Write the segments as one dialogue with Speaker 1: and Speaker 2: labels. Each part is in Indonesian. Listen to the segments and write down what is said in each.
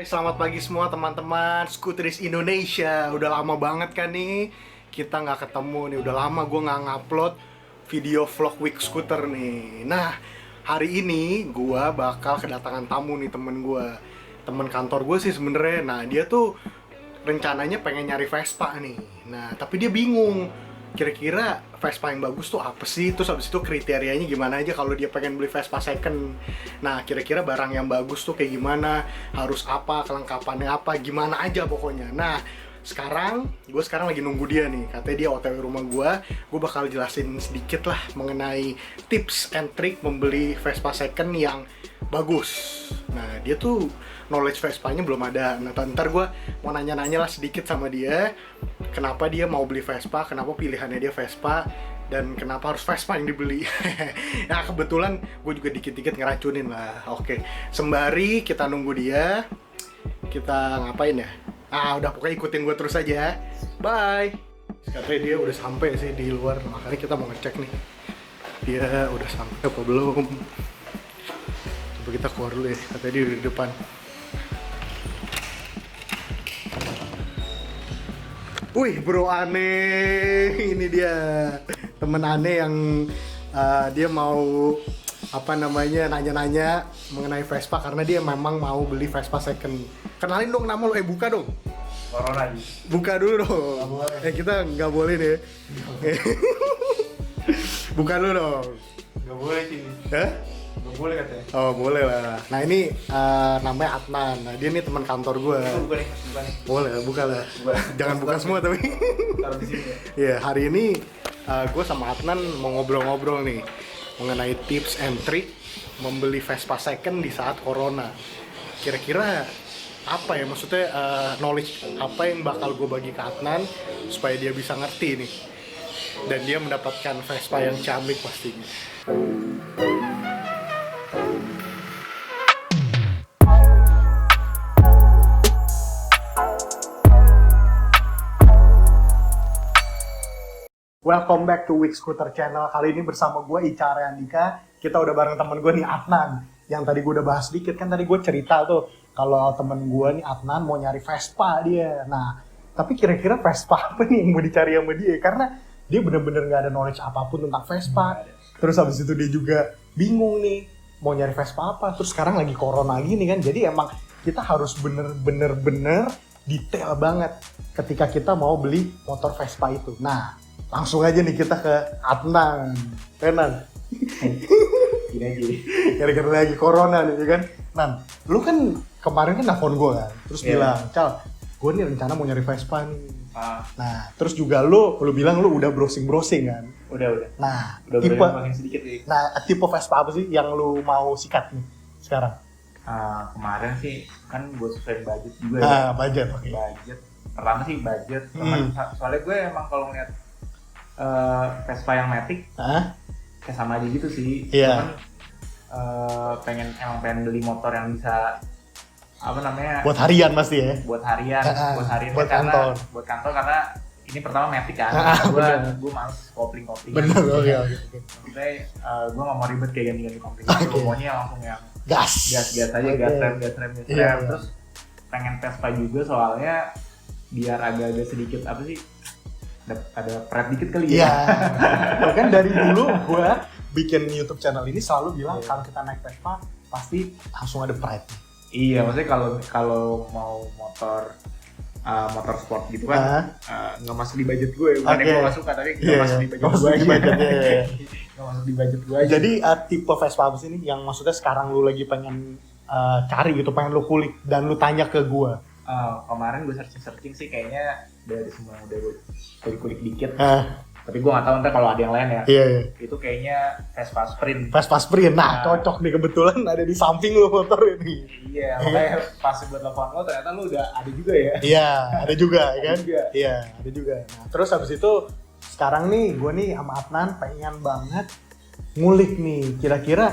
Speaker 1: Selamat pagi semua teman-teman Skuteris Indonesia. Udah lama banget kan nih kita nggak ketemu nih. Udah lama gue nggak ngupload video vlog week scooter nih. Nah, hari ini gue bakal kedatangan tamu nih, temen gue, temen kantor gue sih sebenarnya. Nah, dia tuh rencananya pengen nyari Vespa nih. Nah, tapi dia bingung kira-kira Vespa yang bagus tuh apa sih? Terus habis itu kriterianya gimana aja kalau dia pengen beli Vespa second. Nah, kira-kira barang yang bagus tuh kayak gimana? Harus apa? Kelengkapannya apa? Gimana aja pokoknya. Nah, gue sekarang lagi nunggu dia nih. Katanya dia OTW rumah gue. Gue bakal jelasin sedikit lah mengenai tips and trick membeli Vespa second yang bagus. Nah, dia tuh knowledge Vespanya belum ada. Nah, ntar gue mau nanya-nanya lah sedikit sama dia. Kenapa dia mau beli Vespa, kenapa pilihannya dia Vespa, dan kenapa harus Vespa yang dibeli. Nah, kebetulan gue juga dikit-dikit ngeracunin lah. Oke, sembari kita nunggu dia, kita ngapain ya? Udah, pokoknya ikutin gue terus aja. Bye. Katanya dia udah sampai sih di luar, makanya kita mau ngecek nih. Dia udah sampai apa belum? Coba kita keluar dulu ya, katanya dia udah di depan. Wih, bro aneh, ini dia temen aneh yang dia mau nanya-nanya mengenai Vespa karena dia memang mau beli Vespa second. Kenalin dong nama lo, buka dong.
Speaker 2: Corona.
Speaker 1: Buka dulu dong. Kita nggak boleh deh. Buka dulu dong.
Speaker 2: Nggak boleh sih.
Speaker 1: Hah?
Speaker 2: Nggak boleh katanya.
Speaker 1: Oh, boleh lah. Nah, ini namanya Adnan. Nah, dia nih teman kantor gue.
Speaker 2: Buka nih.
Speaker 1: Boleh, buka lah. Jangan buka semua tapi.
Speaker 2: Taruh di sini ya.
Speaker 1: Ya, hari ini gue sama Adnan mau ngobrol-ngobrol nih mengenai tips and trick membeli Vespa second di saat Corona. Kira-kira apa ya, maksudnya knowledge apa yang bakal gue bagi ke Adnan supaya dia bisa ngerti nih dan dia mendapatkan Vespa yang ciamik pastinya. Welcome back to Week Scooter Channel. Kali ini bersama gue Ica Ariandika. Kita udah bareng temen gue nih, Adnan. Yang tadi gue udah bahas sedikit, kan tadi gue cerita tuh kalau temen gue nih, Adnan, mau nyari Vespa dia. Nah, tapi kira-kira Vespa apa nih yang mau dicari sama dia? Karena dia bener-bener gak ada knowledge apapun tentang Vespa. Terus habis itu dia juga bingung nih, mau nyari Vespa apa. Terus sekarang lagi Corona gini kan, jadi emang kita harus bener-bener detail banget ketika kita mau beli motor Vespa itu. Nah, langsung aja nih kita ke Adnan. Nan.
Speaker 2: Gini aja.
Speaker 1: Gara-gara lagi Corona nih kan. Nan, lu kan kemarin kan nelfon gue kan. Terus bilang, Cal, gue nih rencana mau nyari Vespa nih. Nah, terus juga lu bilang lu udah browsing kan.
Speaker 2: Udah.
Speaker 1: Nah,
Speaker 2: Udah browsing sedikit nih.
Speaker 1: Nah, tipe Vespa apa sih yang lu mau sikat nih sekarang?
Speaker 2: Kemarin sih kan gue sesuai budget juga ya.
Speaker 1: Budget, oke.
Speaker 2: Budget. Pertama sih budget. Soalnya gue emang kalau ngeliat Vespa yang Matic kayak sama aja gitu sih.
Speaker 1: Iya.
Speaker 2: Cuman pengen beli motor yang bisa
Speaker 1: buat harian pasti ya.
Speaker 2: Buat harian
Speaker 1: buat kantor.
Speaker 2: Buat kantor karena ini pertama Matic kan. Gue males kopling.
Speaker 1: Bener, oke.
Speaker 2: Maksudnya gue gak mau ribet kayak ganti kopling. Pokoknya langsung yang
Speaker 1: Gas
Speaker 2: aja, gas rem.
Speaker 1: Iya.
Speaker 2: Terus pengen Vespa juga soalnya biar agak-agak sedikit apa sih, ada pret dikit kali ya.
Speaker 1: Iya. Bahkan dari dulu gue bikin YouTube channel ini selalu bilang kalau kita naik Vespa pasti langsung ada pret.
Speaker 2: Iya, maksudnya kalau mau motor sport gitu kan nggak masuk di budget gue. Bukan gue nggak suka, tapi nggak masuk di budget gue aja. Nggak masuk di budget gue aja.
Speaker 1: Jadi tipe Vespa apa sih nih yang maksudnya sekarang lu lagi pengen cari gitu, pengen lu kulik dan lu tanya ke gue?
Speaker 2: Kemarin gue searching sih kayaknya dari semua udah gue kulik dikit. Tapi gue nggak tahu ntar kalau ada yang lain ya.
Speaker 1: Iya.
Speaker 2: Itu kayaknya Vespa Sprint.
Speaker 1: Nah, cocok nih, kebetulan ada di samping lu motor ini.
Speaker 2: Iya, makanya pas buat telepon lo ternyata lu udah ada juga ya.
Speaker 1: Iya, ada juga kan?
Speaker 2: Juga.
Speaker 1: Iya, ada juga. Nah, terus habis itu sekarang nih gue nih sama Adnan pengen banget ngulik nih, kira-kira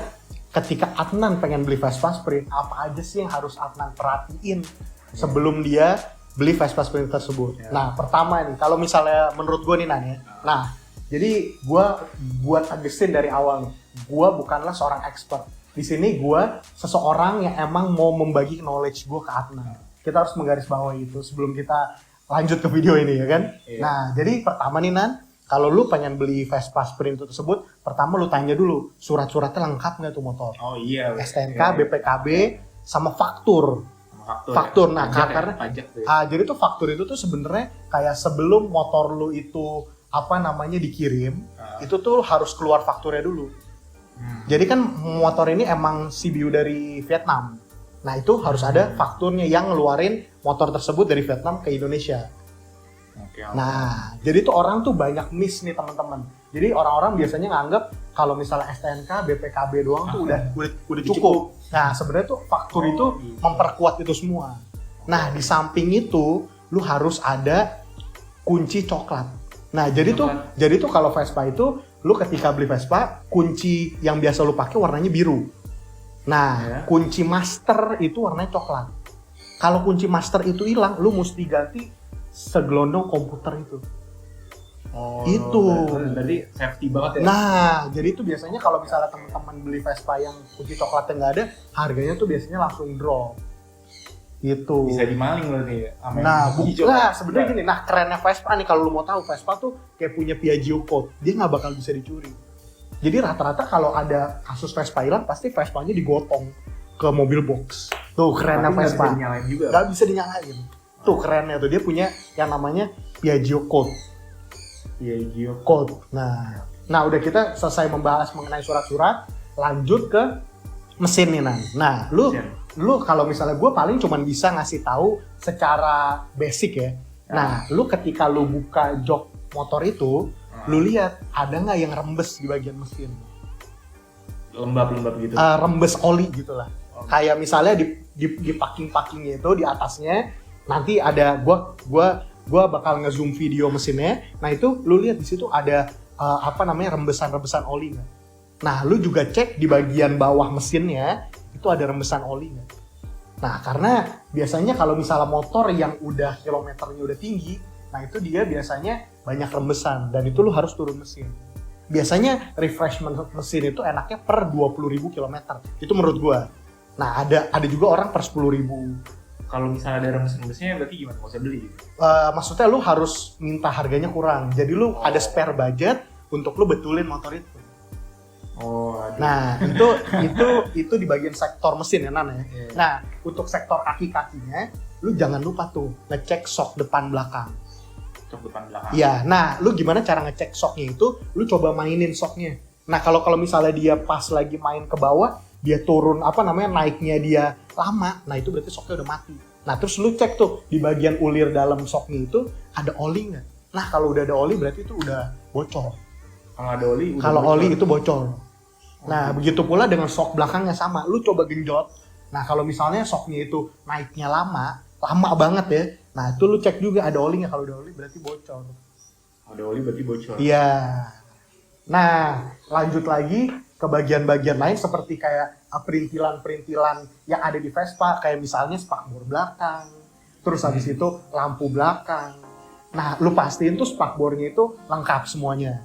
Speaker 1: ketika Adnan pengen beli Vespa Sprint, apa aja sih yang harus Adnan perhatiin sebelum dia beli Vespa Sprint tersebut. Nah, pertama nih, kalau misalnya menurut gue nih Nan ya. Nah, jadi gue tegesin dari awal nih, gue bukanlah seorang expert. di sini gue seseorang yang emang mau membagi knowledge gue ke Adnan. Kita harus menggarisbawahi itu sebelum kita lanjut ke video ini ya kan.
Speaker 2: Iya.
Speaker 1: Nah jadi pertama nih Nan, kalau lu pengen beli Vespa Sprint itu tersebut, pertama lu tanya dulu surat-suratnya lengkap nggak tuh motor.
Speaker 2: Oh iya.
Speaker 1: STNK,
Speaker 2: iya.
Speaker 1: BPKB, sama faktur. Faktur.
Speaker 2: Ya.
Speaker 1: Nah karena
Speaker 2: Pajak ya.
Speaker 1: jadi tuh faktur itu tuh sebenarnya kayak sebelum motor lu itu apa namanya dikirim, itu tuh harus keluar fakturnya dulu. Jadi kan motor ini emang CBU dari Vietnam. Nah itu harus ada fakturnya yang ngeluarin motor tersebut dari Vietnam ke Indonesia.
Speaker 2: Oke.
Speaker 1: Nah jadi tuh orang tuh banyak miss nih teman-teman. Jadi orang-orang biasanya nganggap kalau misalnya STNK, BPKB doang tuh udah cukup. Nah sebenarnya tuh faktur itu memperkuat itu semua. Nah di samping itu lu harus ada kunci coklat. Nah jadi tuh kalau Vespa itu lu ketika beli Vespa kunci yang biasa lu pakai warnanya biru. Nah kunci master itu warnanya coklat. Kalau kunci master itu hilang, lu mesti ganti segelondong komputer itu.
Speaker 2: Oh,
Speaker 1: itu.
Speaker 2: Berarti safety banget ya.
Speaker 1: Nah, jadi itu biasanya kalau misalnya teman-teman beli Vespa yang kunci coklatnya nggak ada, harganya tuh biasanya langsung drop. Gitu.
Speaker 2: Bisa dimaling loh nih.
Speaker 1: Nah, sebenarnya gini. Nah, kerennya Vespa nih kalau lu mau tahu, Vespa tuh kayak punya Piaggio code. Dia nggak bakal bisa dicuri. Jadi rata-rata kalau ada kasus Vespa hilang, pasti Vespanya digotong ke mobil box. Tuh kerennya Vespa.
Speaker 2: Nggak bisa dinyalain juga.
Speaker 1: Nggak bisa dinyalain. Tuh kerennya tuh, dia punya yang namanya Piaggio code.
Speaker 2: Piaggio
Speaker 1: code. Nah udah kita selesai membahas mengenai surat-surat, lanjut ke mesin nih Nan. Nah, lu kalau misalnya gue paling cuman bisa ngasih tahu secara basic ya. Nah, lu ketika lu buka jok motor itu, lu lihat ada nggak yang rembes di bagian mesin?
Speaker 2: Lembab gitu.
Speaker 1: Rembes oli gitulah. Kayak misalnya di packing-packingnya itu di atasnya nanti ada gua bakal nge-zoom video mesinnya. Nah itu lu lihat di situ ada rembesan-rembesan oli nggak? Nah lu juga cek di bagian bawah mesinnya itu ada rembesan oli nggak? Nah karena biasanya kalau misalnya motor yang udah kilometernya udah tinggi, nah itu dia biasanya banyak rembesan dan itu lu harus turun mesin. Biasanya refreshment mesin itu enaknya per 20.000 km. Itu menurut gua. Nah ada juga orang per 10.000.
Speaker 2: Kalau misalnya ada rembesan-rembesannya berarti gimana? Nggak usah beli?
Speaker 1: Maksudnya lu harus minta harganya kurang. Jadi lu ada spare budget untuk lu betulin motor itu.
Speaker 2: Oh, aduh.
Speaker 1: Nah itu di bagian sektor mesin ya Nan ya. Yeah. Nah untuk sektor kaki-kakinya, lu jangan lupa tuh ngecek sok depan belakang.
Speaker 2: Sok depan belakang.
Speaker 1: Iya. Nah lu gimana cara ngecek soknya itu? Lu coba mainin soknya. Nah kalau misalnya dia pas lagi main ke bawah, dia turun naiknya dia lama, nah itu berarti soknya udah mati. Nah terus lu cek tuh di bagian ulir dalam soknya itu ada oli nggak? Nah kalau udah ada oli berarti itu udah bocor.
Speaker 2: Kalau ada oli udah
Speaker 1: kalau
Speaker 2: bocor.
Speaker 1: Oli itu bocor. Nah begitu pula dengan sok belakangnya sama, lu coba genjot. Nah kalau misalnya soknya itu naiknya lama banget ya, nah itu lu cek juga ada oli nggak. Kalau ada oli berarti bocor.
Speaker 2: Ada oli berarti bocor.
Speaker 1: Iya. Nah lanjut lagi ke bagian-bagian lain seperti kayak perintilan-perintilan yang ada di Vespa, kayak misalnya spakbor belakang, terus habis itu lampu belakang. Nah, lu pastiin tuh spakbornya itu lengkap semuanya.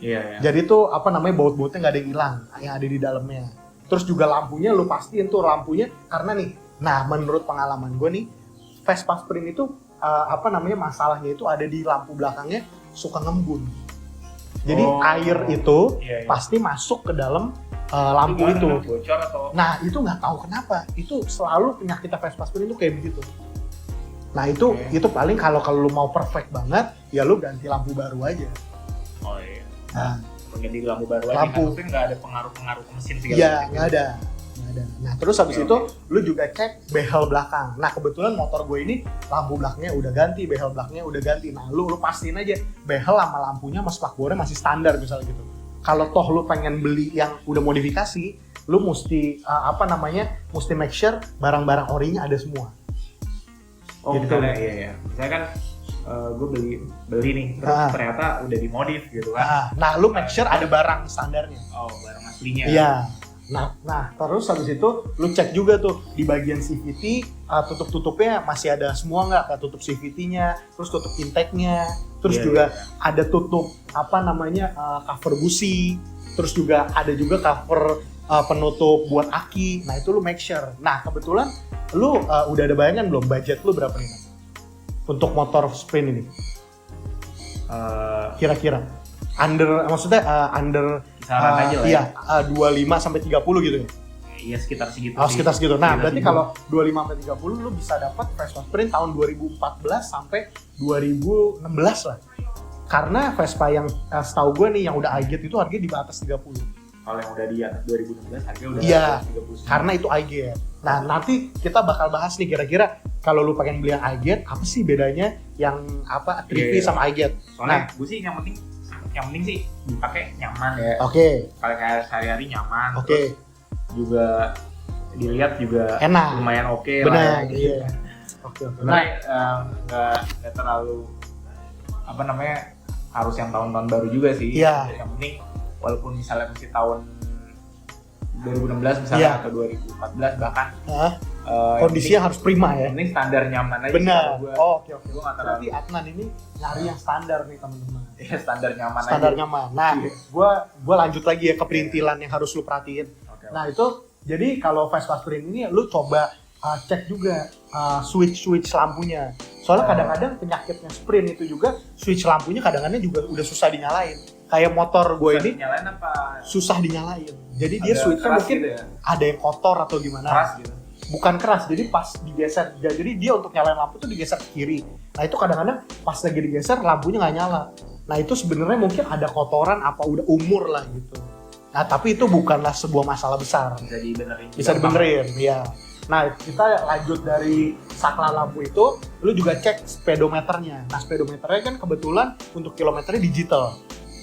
Speaker 2: Iya.
Speaker 1: Jadi tuh baut-bautnya nggak ada yang hilang, yang ada di dalamnya. Terus juga lampunya lu pastiin tuh lampunya, karena nih, nah menurut pengalaman gue nih, Vespa Sprint itu masalahnya itu ada di lampu belakangnya suka ngembun. Jadi air itu pasti masuk ke dalam lampu itu.
Speaker 2: Bocor atau?
Speaker 1: Nah itu nggak tahu kenapa. Itu selalu penyakit Vespa Sprint itu kayak begitu. Nah itu paling kalau lu mau perfect banget, ya lu ganti lampu baru aja.
Speaker 2: Oh iya.
Speaker 1: Nah,
Speaker 2: ganti lampu baru aja. Maksudnya nggak ada pengaruh ke mesin segala.
Speaker 1: Iya nggak ada. Nah terus habis itu lu juga cek behel belakang. Nah kebetulan motor gue ini lampu belakangnya udah ganti, behel belakangnya udah ganti. Nah lu pastiin aja behel sama lampunya sama spakbornya masih standar misalnya gitu. Kalau toh lu pengen beli yang udah modifikasi, lu mesti mesti make sure barang-barang orinya ada semua.
Speaker 2: Oh gitu. Iya. Misalnya kan gue beli nih, terus ternyata udah dimodif gitu kan.
Speaker 1: Nah lu make sure ada barang standarnya.
Speaker 2: Oh barang aslinya.
Speaker 1: Iya. Nah terus habis itu lu cek juga tuh di bagian CVT tutup-tutupnya masih ada semua nggak, kayak tutup CVT-nya, terus tutup intake-nya, terus juga ada tutup cover busi, terus juga ada juga cover penutup buat aki. Nah itu lu make sure. Nah kebetulan lu udah ada bayangan belum budget lu berapa nih Nat? Untuk motor sprint ini? Kira-kira maksudnya under
Speaker 2: kisaran aja lah
Speaker 1: iya, 25 sampai 30 gitu ya.
Speaker 2: Iya sekitar segitu.
Speaker 1: Sekitar segitu. Nah, berarti
Speaker 2: segitu.
Speaker 1: kalau 25 sampai 30 lu bisa dapat Vespa Sprint tahun 2014 sampai 2016 lah. Karena Vespa yang setahu gue nih yang udah iGate itu harganya di atas 30.
Speaker 2: Kalau yang udah di atas 2016 harganya udah
Speaker 1: Iya,
Speaker 2: 30.
Speaker 1: karena itu iGate. Nah, nanti kita bakal bahas nih kira-kira kalau lu pengen beli yang iGate, apa sih bedanya yang apa 3V sama iGate.
Speaker 2: Soalnya gue sih yang penting sih dipakai nyaman ya.
Speaker 1: Oke.
Speaker 2: Kalau kayak sehari-hari nyaman.
Speaker 1: Oke.
Speaker 2: Juga dilihat juga
Speaker 1: Enak.
Speaker 2: lumayan oke
Speaker 1: Benar,
Speaker 2: lah gitu.
Speaker 1: iya. Oke.
Speaker 2: Sebenarnya nggak terlalu apa namanya harus yang tahun-tahun baru juga sih.
Speaker 1: Iya.
Speaker 2: Yang penting walaupun misalnya masih tahun 2016 misalnya
Speaker 1: Iya.
Speaker 2: atau 2014 bahkan
Speaker 1: Kondisinya harus prima ya.
Speaker 2: yang penting standar nyaman aja.
Speaker 1: Benar.
Speaker 2: Gua,
Speaker 1: Oke.
Speaker 2: Gua nggak terlalu.
Speaker 1: Berarti Adnan ini nyari yang standar nih teman-teman.
Speaker 2: Ya standar nyaman
Speaker 1: Standar
Speaker 2: aja.
Speaker 1: nyaman. Nah, gua lanjut lagi ya ke perintilan yang harus lu perhatiin.
Speaker 2: Oke.
Speaker 1: Nah, itu jadi kalau Vespa Sprint ini lu coba cek juga switch lampunya. Soalnya kadang-kadang penyakitnya Sprint itu juga switch lampunya kadang-kadang juga udah susah dinyalain. Kayak motor gue ini
Speaker 2: nyalain apa?
Speaker 1: susah dinyalain. Jadi dia
Speaker 2: Ada
Speaker 1: switchnya
Speaker 2: keras
Speaker 1: mungkin
Speaker 2: gitu ya?
Speaker 1: ada yang kotor atau gimana.
Speaker 2: Keras gitu.
Speaker 1: Bukan keras, jadi pas digeser. Jadi dia untuk nyalain lampu tuh digeser ke kiri. Nah itu kadang-kadang pas lagi digeser lampunya nggak nyala. Nah itu sebenarnya mungkin ada kotoran apa udah umur lah gitu. Nah tapi itu bukanlah sebuah masalah besar.
Speaker 2: Bisa dibenerin.
Speaker 1: Bisa dibenerin, ya. Nah kita lanjut dari saklar lampu itu, lu juga cek speedometernya. Nah speedometernya kan kebetulan untuk kilometernya digital.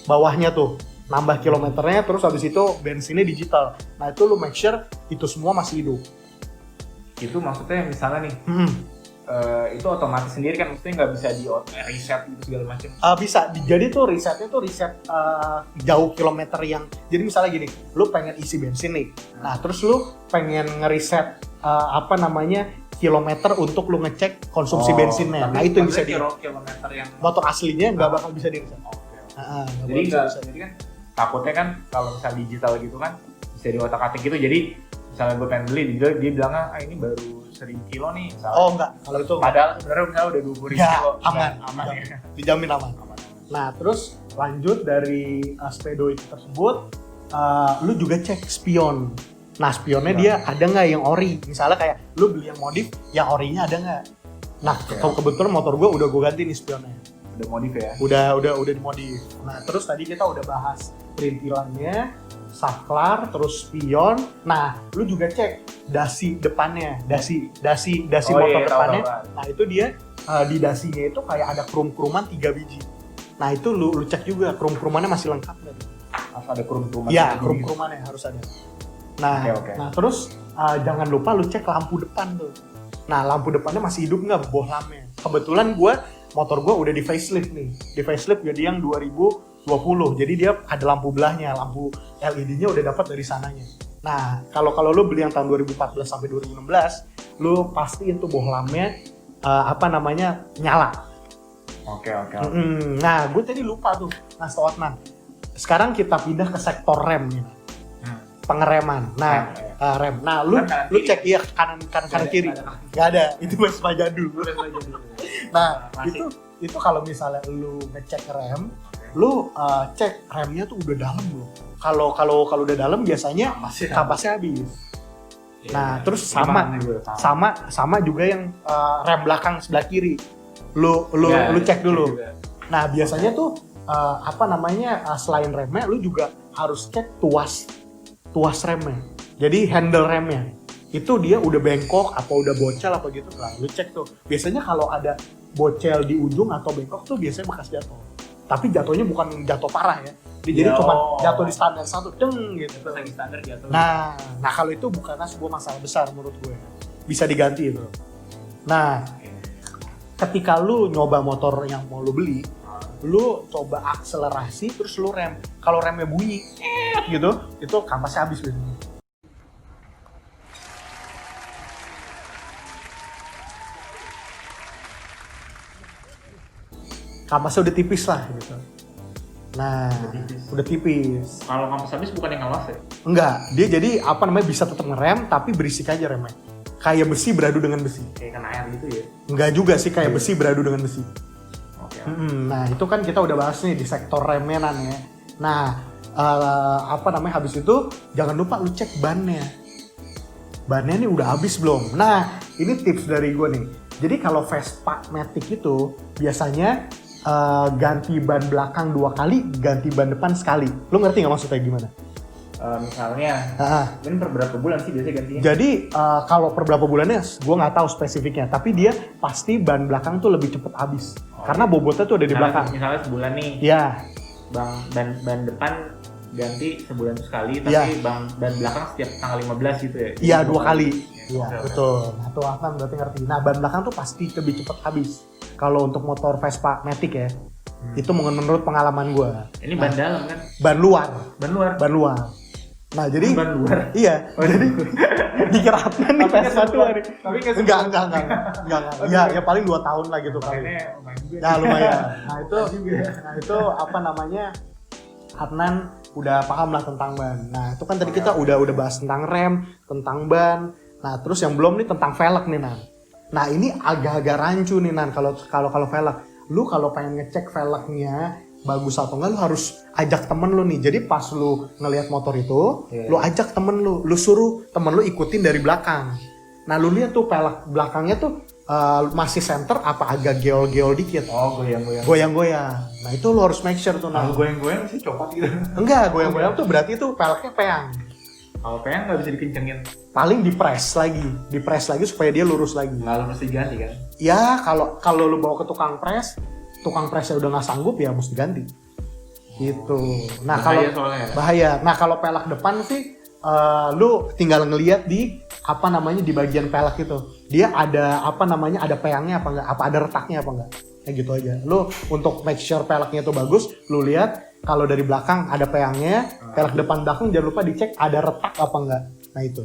Speaker 1: Bawahnya tuh nambah kilometernya, terus habis itu bensinnya digital. Nah itu lu make sure itu semua masih hidup.
Speaker 2: Itu maksudnya misalnya nih itu otomatis sendiri kan, maksudnya nggak bisa di reset gitu segala macam.
Speaker 1: Bisa, jadi tuh risetnya tuh riset jauh kilometer yang, jadi misalnya gini, lu pengen isi bensin nih, nah terus lu pengen ngeriset kilometer untuk lu ngecek konsumsi bensinnya, nah itu yang bisa di
Speaker 2: kilometer yang
Speaker 1: motor aslinya nggak bakal bisa di riset.
Speaker 2: Jadi jadi kan takutnya kan kalau misalnya digital gitu kan bisa di otak-atik gitu, jadi misalnya gue pengen beli dia bilangnya ini baru 1000 kilo nih misalnya.
Speaker 1: Oh enggak, kalau itu
Speaker 2: padahal sebenarnya misalnya udah 20 kilo.
Speaker 1: Aman ya. Dijamin aman. Nah terus lanjut dari speedo itu tersebut, lu juga cek spion. Nah spionnya dia ada nggak yang ori, misalnya kayak lu beli yang modif, yang orinya ada nggak. Nah kebetulan motor gue udah gue ganti nih spionnya.
Speaker 2: Udah modif ya?
Speaker 1: Udah dimodif. Nah terus tadi kita udah bahas perintilannya, saklar, terus spion. Nah, lu juga cek dasi depannya, dasi motor depannya. Nah, itu dia di dasinya itu kayak ada krum-kruman 3 biji. Nah, itu lu cek juga krum-krumannya masih lengkap nggak?
Speaker 2: Harus ada krum-kruman.
Speaker 1: Iya, krum-krumannya harus ada. Nah, nah terus jangan lupa lu cek lampu depan tuh. Nah, lampu depannya masih hidup nggak bohlamnya? Kebetulan motor gue udah di facelift nih. Di facelift jadi yang 2020. Jadi dia ada lampu belahnya, lampu LED-nya udah dapat dari sananya. Nah, kalau lu beli yang tahun 2014 sampai 2016, lu pastiin tuh bohlamnya nyala.
Speaker 2: Oke.
Speaker 1: Nah, gue tadi lupa tuh. Nah, Adnan. Sekarang kita pindah ke sektor rem nih. Pengereman. Nah, rem. Nah, lu cek ya kanan kiri. Enggak ada. Itu Vespa jadul. Nah, itu kalau misalnya lu ngecek rem, lu cek remnya tuh udah dalam belum. Kalau udah dalam biasanya kapasnya habis. Nah, terus sama juga yang rem belakang sebelah kiri. Lu cek dulu. Nah, biasanya tuh selain remnya lu juga harus cek tuas remnya. Jadi handle remnya. Itu dia udah bengkok apa udah bocel apa gitu. Nah, lu cek tuh. Biasanya kalau ada bocel di ujung atau bengkok tuh biasanya bekas jatuh. Tapi jatuhnya bukan jatuh parah ya. Jadi cuma jatuh di standar satu deng gitu.
Speaker 2: Terus lagi standar jatuh.
Speaker 1: Nah kalau itu bukanlah sebuah masalah besar menurut gue. Bisa diganti itu. Nah, ketika lu nyoba motor yang mau lu beli, lu coba akselerasi terus lu rem. Kalau remnya bunyi gitu, itu kampasnya habis biasanya. Kampasnya udah tipis lah gitu. Nah, udah tipis.
Speaker 2: Kalau kampas habis bukan yang ngelas ya?
Speaker 1: Enggak, dia jadi apa namanya bisa tetap ngerem tapi berisik aja remnya. Kayak besi beradu dengan besi.
Speaker 2: Kayak kena air gitu ya?
Speaker 1: Enggak juga sih, kayak besi beradu dengan besi.
Speaker 2: Oke.
Speaker 1: Nah itu kan kita udah bahas nih di sektor remnya Nan ya. Nah apa namanya habis itu jangan lupa lu cek bannya. Bannya nih udah habis belum? Nah ini tips dari gue nih. Jadi kalau Vespa Matic itu biasanya ganti ban belakang 2 kali, ganti ban depan sekali. Lu ngerti nggak maksudnya gimana?
Speaker 2: Misalnya, ini per berapa bulan sih biasanya gantinya?
Speaker 1: Jadi kalau per berapa bulannya gue nggak tahu spesifiknya, tapi dia pasti ban belakang tuh lebih cepet habis. Karena bobotnya tuh ada di belakang.
Speaker 2: Misalnya sebulan nih,
Speaker 1: Iya.
Speaker 2: ban depan ganti sebulan sekali, tapi ban belakang setiap tanggal 15 gitu ya?
Speaker 1: Iya 2 kali.
Speaker 2: Iya,
Speaker 1: betul. Nah tuh Afnan berarti ngerti. Nah ban belakang tuh pasti lebih cepet habis. Kalau untuk motor Vespa Matic ya, itu menurut pengalaman gue.
Speaker 2: Ini ban dalam kan?
Speaker 1: Ban luar.
Speaker 2: Ban luar.
Speaker 1: Nah jadi
Speaker 2: ban luar.
Speaker 1: Iya. Jadi dikira Afnan nih Vespa tuh.
Speaker 2: Tapi
Speaker 1: Enggak. Ya paling 2 tahun lah gitu kali. Ya lumayan. Nah itu apa namanya? Adnan udah paham lah tentang ban. Nah itu kan tadi kita udah bahas tentang rem, tentang ban. Nah terus yang belum nih tentang velg nih Nan. Nah ini agak-agak rancu nih Nan kalau velg. Lu kalau pengen ngecek velgnya bagus atau enggak, lu harus ajak temen lu nih. Jadi pas lu ngelihat motor itu, lu ajak temen lu suruh temen lu ikutin dari belakang. Nah lu lihat tuh velg belakangnya tuh masih center apa agak geol-geol dikit.
Speaker 2: Oh
Speaker 1: goyang-goyang. Nah itu lu harus make sure tuh. Nah
Speaker 2: goyang-goyang sih copot gitu.
Speaker 1: Enggak, goyang-goyang tuh berarti tuh velgnya peang.
Speaker 2: Kalau peang nggak bisa dikencengin.
Speaker 1: Paling dipres lagi supaya dia lurus lagi.
Speaker 2: Nggak lu mesti ganti kan?
Speaker 1: Ya kalau lu bawa ke tukang presnya udah nggak sanggup ya mesti ganti. Gitu. Nah kalau bahaya. Nah kalau pelek depan sih lu tinggal ngelihat di apa namanya di bagian pelek itu. Dia ada apa namanya ada peangnya apa enggak? Apa ada retaknya apa enggak? Kayak gitu aja. Lu untuk make sure peleknya itu bagus, lu lihat kalau dari belakang ada peangnya, pelek depan belakang jangan lupa dicek ada retak apa enggak. Nah itu.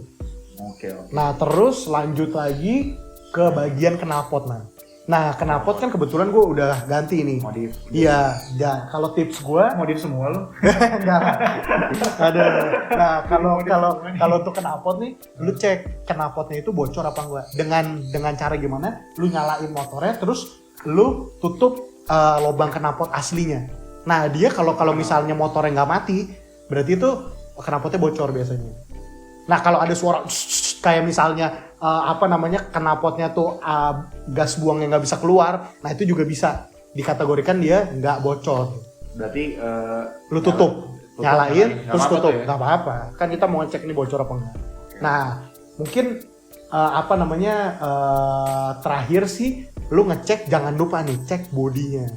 Speaker 2: Oke.
Speaker 1: Nah terus lanjut lagi ke bagian knalpot Nah knalpot kan kebetulan gue udah ganti nih.
Speaker 2: Modif.
Speaker 1: Iya, ya kalau tips gue
Speaker 2: modif semua lu.
Speaker 1: enggak ada. Nah kalau untuk knalpot nih, lu cek knalpotnya itu bocor apa enggak. Dengan cara gimana? Lu nyalain motornya, terus lu tutup lubang knalpot aslinya. Nah dia kalau misalnya motornya nggak mati, berarti itu knalpotnya bocor biasanya. Nah kalau ada suara kayak misalnya knalpotnya tuh gas buangnya nggak bisa keluar, nah itu juga bisa dikategorikan dia nggak bocor.
Speaker 2: Berarti
Speaker 1: lu tutup nyalain terus tutup,
Speaker 2: ya?
Speaker 1: nggak apa-apa. Kan kita mau ngecek nih bocor apa enggak. Nah mungkin terakhir sih lu ngecek jangan lupa nih cek bodinya.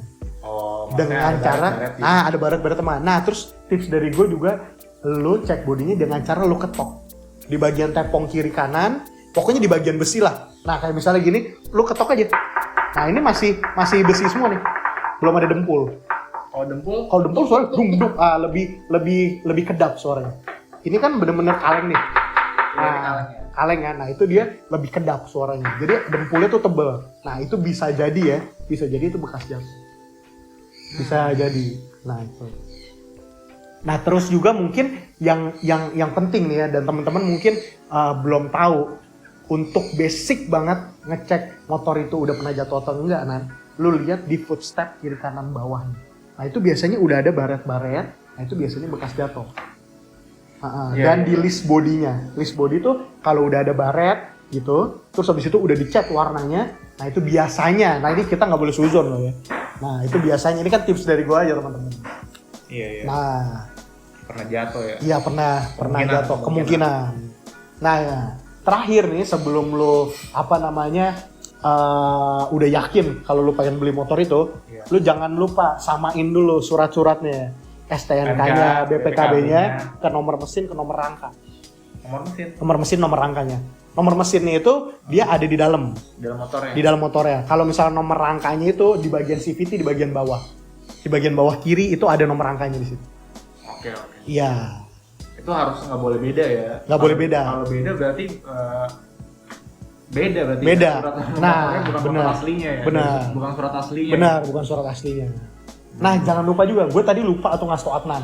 Speaker 1: Dengan cara ada baret-baret teman. Nah terus tips dari gue juga lu cek bodinya dengan cara lu ketok di bagian tepung kiri kanan, pokoknya di bagian besi lah. Nah kayak misalnya gini, lu ketok aja. Nah ini masih besi semua nih, belum ada dempul. Kalau dempul suaranya dung lebih kedap suaranya. Ini kan bener-bener kaleng nih. Kaleng kan, nah itu dia lebih kedap suaranya. Jadi dempulnya tuh tebel. Nah itu bisa jadi itu bekas jam. Bisa jadi. Nah itu. Nah terus juga mungkin yang penting nih ya, dan teman-teman mungkin belum tahu, untuk basic banget ngecek motor itu udah pernah jatuh atau enggak, lu lihat di footstep kiri kanan bawahnya. Nah itu biasanya udah ada baret-baret, nah itu biasanya bekas jatuh. Dan di list bodinya, list body tuh kalau udah ada baret gitu, terus habis itu udah dicat warnanya, nah itu biasanya, nah ini kita nggak boleh suzon loh ya. Nah itu biasanya, ini kan tips dari gua aja teman-teman.
Speaker 2: Iya.
Speaker 1: Nah
Speaker 2: pernah jatuh ya?
Speaker 1: Iya pernah jatuh kemungkinan. Nah ya, terakhir nih sebelum lu udah yakin kalau lu pengen beli motor itu, lu jangan lupa samain dulu surat-suratnya, STNK-nya, BPKB-nya, ke nomor mesin, ke nomor rangka. Nomor mesin, nomor rangkanya. Nomor mesinnya itu dia ada di dalam motornya. Di dalam motornya. Kalau misalnya nomor rangkanya itu di bagian CVT di bagian bawah. Di bagian bawah kiri itu ada nomor rangkanya di situ.
Speaker 2: Oke.
Speaker 1: Iya.
Speaker 2: Itu harus nggak boleh beda ya?
Speaker 1: Nggak boleh beda.
Speaker 2: Kalau beda berarti beda berarti.
Speaker 1: Beda.
Speaker 2: Bukan surat aslinya ya?
Speaker 1: Benar.
Speaker 2: Bukan surat aslinya.
Speaker 1: Benar, bukan surat aslinya. Nah jangan lupa juga, gue tadi lupa atau ngasih tau Adnan.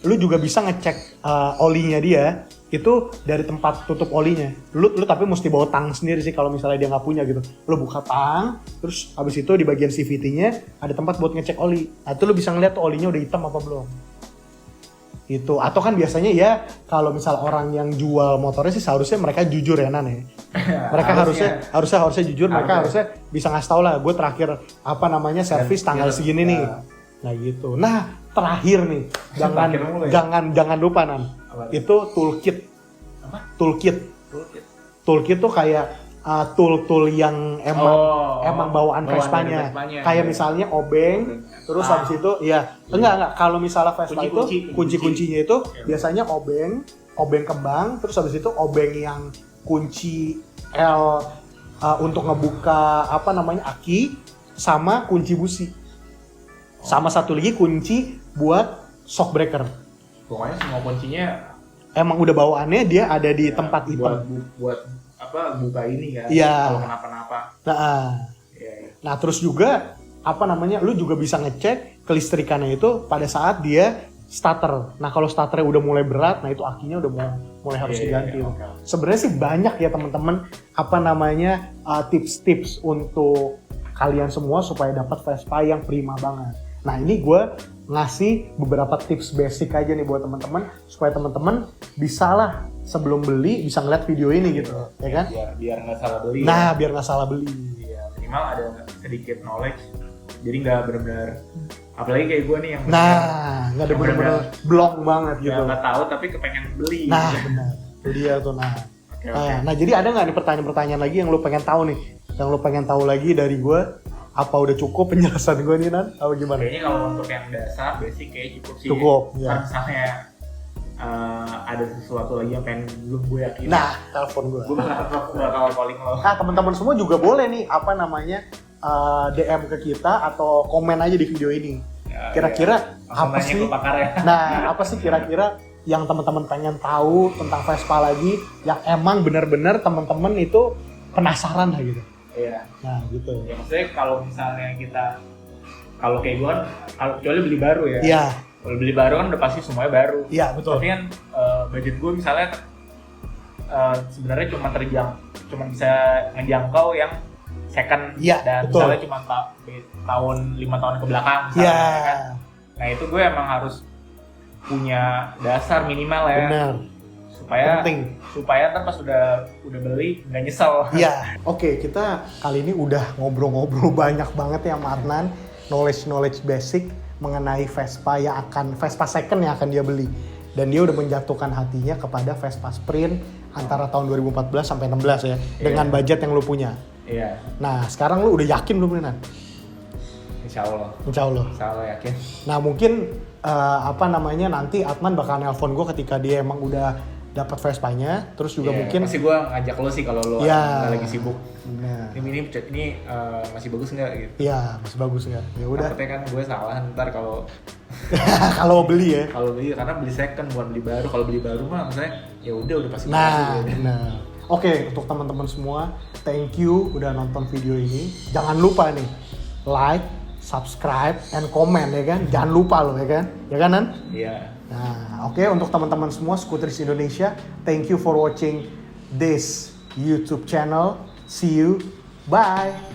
Speaker 1: lu juga bisa ngecek olinya dia itu dari tempat tutup olinya. Lu tapi mesti bawa tang sendiri sih kalau misalnya dia nggak punya gitu. Lu buka tang, terus habis itu di bagian CVT-nya ada tempat buat ngecek oli. Nah itu lu bisa ngeliat tuh olinya udah hitam apa belum. Itu atau kan biasanya ya kalau misal orang yang jual motornya sih seharusnya mereka jujur ya Nan ya. Mereka harusnya jujur, mereka harusnya bisa ngasih tau lah gue terakhir servis tanggal segini nih. Nah gitu. Nah terakhir nih jangan lupa Nan. Itu toolkit. Toolkit tuh kayak tool yang emang bawaan Vespa-nya. Kayak misalnya obeng, terus habis itu ya enggak kalau misalnya Vespa itu kunci-kuncinya itu biasanya obeng kembang, terus habis itu obeng yang kunci L untuk ngebuka aki sama kunci busi. Sama satu lagi kunci buat shock breaker.
Speaker 2: Pokoknya semua kuncinya
Speaker 1: emang udah bawaannya dia ada di tempat itu.
Speaker 2: Buat buka ini kan,
Speaker 1: kalau
Speaker 2: kenapa-napa.
Speaker 1: Nah terus juga lu juga bisa ngecek kelistrikannya itu pada saat dia starter. Nah kalau starternya udah mulai berat, nah itu akinya udah mulai harus diganti. Sebenarnya sih banyak ya teman-teman tips-tips untuk kalian semua supaya dapat Vespa yang prima banget. Nah ini gue ngasih beberapa tips basic aja nih buat teman-teman supaya teman-teman bisa lah sebelum beli bisa ngeliat video ini gitu, ya kan?
Speaker 2: Biar nggak salah beli.
Speaker 1: Nah, biar nggak salah beli.
Speaker 2: Iya, minimal ada sedikit knowledge. Jadi nggak benar-benar, apalagi kayak gue nih yang
Speaker 1: nggak ada benar-benar blong banget gitu.
Speaker 2: Nggak tahu tapi kepengen beli.
Speaker 1: Nah, benar. Itu dia tuh. Nah, jadi ada nggak nih pertanyaan-pertanyaan lagi yang lu pengen tahu nih? Yang lu pengen tahu lagi dari gue? Apa udah cukup penjelasan gue nih Nan? Atau gimana?
Speaker 2: Kayaknya kalau untuk yang dasar basic kayak cukup sih.
Speaker 1: Cukup. Ya.
Speaker 2: Misalnya ada sesuatu lagi yang pengen gue yakin.
Speaker 1: Nah, telepon gue.
Speaker 2: Gue bakal calling lo.
Speaker 1: Nah, teman-teman semua juga boleh nih DM ke kita atau komen aja di video ini. Kira-kira apa sih? Nah, apa sih kira-kira yang teman-teman pengen tahu tentang Vespa lagi yang emang benar-benar teman-teman itu penasaran lah gitu.
Speaker 2: Iya.
Speaker 1: Nah, gitu.
Speaker 2: Ya maksudnya kalau misalnya kalau kayak gue kan kalau kecuali beli baru ya.
Speaker 1: Iya.
Speaker 2: Kalau beli baru kan udah pasti semuanya baru.
Speaker 1: Iya, betul.
Speaker 2: Tapi kan budget gue misalnya sebenarnya cuma bisa ngejangkau yang second dan
Speaker 1: betul.
Speaker 2: misalnya cuma tahun 5 tahun ke belakang misalnya, kan. Nah, itu gue emang harus punya dasar minimal ya.
Speaker 1: Benar.
Speaker 2: Supaya ntar pas udah beli nggak nyesel.
Speaker 1: Iya. Oke, kita kali ini udah ngobrol-ngobrol banyak banget ya sama Adnan, knowledge basic mengenai Vespa second yang akan dia beli. Dan dia udah menjatuhkan hatinya kepada Vespa Sprint antara tahun 2014 sampai 16 ya, dengan budget yang lu punya.
Speaker 2: Iya.
Speaker 1: Nah, sekarang lu udah yakin belum Nan?
Speaker 2: Insya Allah yakin.
Speaker 1: Nah, mungkin nanti Adnan bakal nelpon gue ketika dia emang udah dapat Vespa-nya, terus juga mungkin
Speaker 2: pasti gue ngajak lo sih kalau lo nggak lagi sibuk.
Speaker 1: Nah.
Speaker 2: Ini masih bagus nggak gitu?
Speaker 1: Iya, masih bagus nggak? Ya udah.
Speaker 2: Takutnya kan gue salah ntar kalau
Speaker 1: kalau beli ya.
Speaker 2: Kalau beli karena beli second bukan beli baru. Kalau beli baru mah maksudnya ya udah pasti.
Speaker 1: Nah. Oke, untuk teman-teman semua, thank you udah nonton video ini. Jangan lupa nih like, subscribe, and comment ya kan. Jangan lupa loh ya kan. Ya kan Nan?
Speaker 2: Iya.
Speaker 1: Nah, oke, untuk teman-teman semua Skuteris Indonesia, thank you for watching this YouTube channel. See you. Bye.